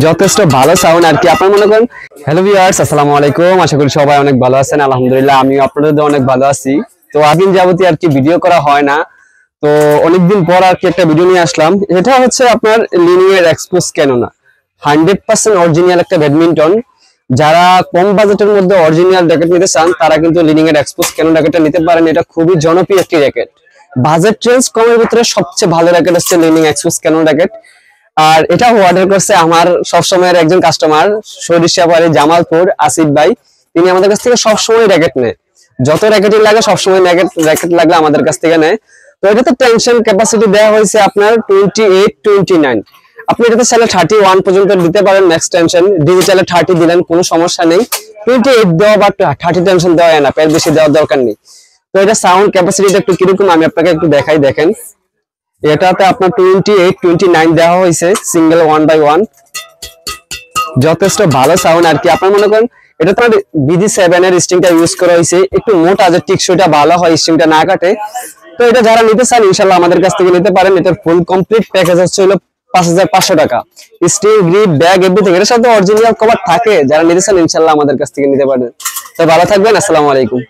যথেষ্ট ভালো সাউন্ড আর কি আপনারা মনে করেন। হ্যালো ভিউয়ার্স, আসসালামু আলাইকুম। আশা করি সবাই অনেক ভালো আছেন। আলহামদুলিল্লাহ আমিও আপনাদের অনেক ভালো আছি। তো আদিন যাবতীয় আর কি ভিডিও করা হয় না, তো অনেকদিন পর আর কি একটা ভিডিও নিয়ে আসলাম। এটা হচ্ছে আপনার লিনিয়ার এক্সপোজ কেন না 100% অরিজিনাল একটা ব্যাডমিন্টন। যারা কম বাজেটের মধ্যে অরিজিনাল র্যাকেট নিতে চান তারা কিন্তু লিনিয়ার এক্সপোজ কেন র্যাকেটটা নিতে পারেন। এটা খুবই জনপ্রিয় একটি র্যাকেট। বাজেট রেঞ্জ কমের ভিতরে সবচেয়ে ভালো র্যাকেট হচ্ছে লিনিয়ার এক্সপোজ কেন র্যাকেট। আর এটা অর্ডার করছে আমার সবসময়ের একজন কাস্টমার, সরিষাবাড়ি জামালপুর আসিফ ভাই। তিনি আমাদের কাছ থেকে সবসময় র্যাকেট নেয়, যত র্যাকেটই লাগে সবসময় র্যাকেট লাগলে আমাদের কাছ থেকে নেয়। তো এটাতে টেনশন ক্যাপাসিটি দেওয়া হয়েছে আপনার 28-29। আপনি এটাতে চাইলে 31 পর্যন্ত দিতে পারেন ম্যাক্স টেনশন। ডিজিটালে 30 দিলেন কোনো সমস্যা নেই। 28 দেওয়া বা 30 টেনশন দেওয়া হয় না, এর বেশি দেওয়ার দরকার নেই। তো এটা সাউন্ড ক্যাপাসিটিটা একটু কিরকম আমি আপনাকে একটু দেখাই। দেখেন এটাতে আপনার 28-29 দেওয়া হয়েছে সিঙ্গেল 1/1। যথেষ্ট ভালো সাউন্ড আর কি আপনারা মনে করেন। এটা তো BG7 এর স্ট্রিংটা ইউজ করা হয়েছে, একটু মোটা যে টিকসইটা ভালো হয়, স্ট্রিংটা না কাটে। তো এটা যারা নিতে চান ইনশাআল্লাহ আমাদের কাছ থেকে নিতে পারেন। এটার ফুল কমপ্লিট প্যাকেজ হচ্ছে হলো 5500 টাকা। স্ট্রিং, গ্রিপ, ব্যাগ এভরিথিং এর সাথে অরিজিনাল কভার থাকে। যারা নিতে চান ইনশাআল্লাহ আমাদের কাছ থেকে নিতে পারেন। তো ভালো থাকবেন, আসসালামু আলাইকুম।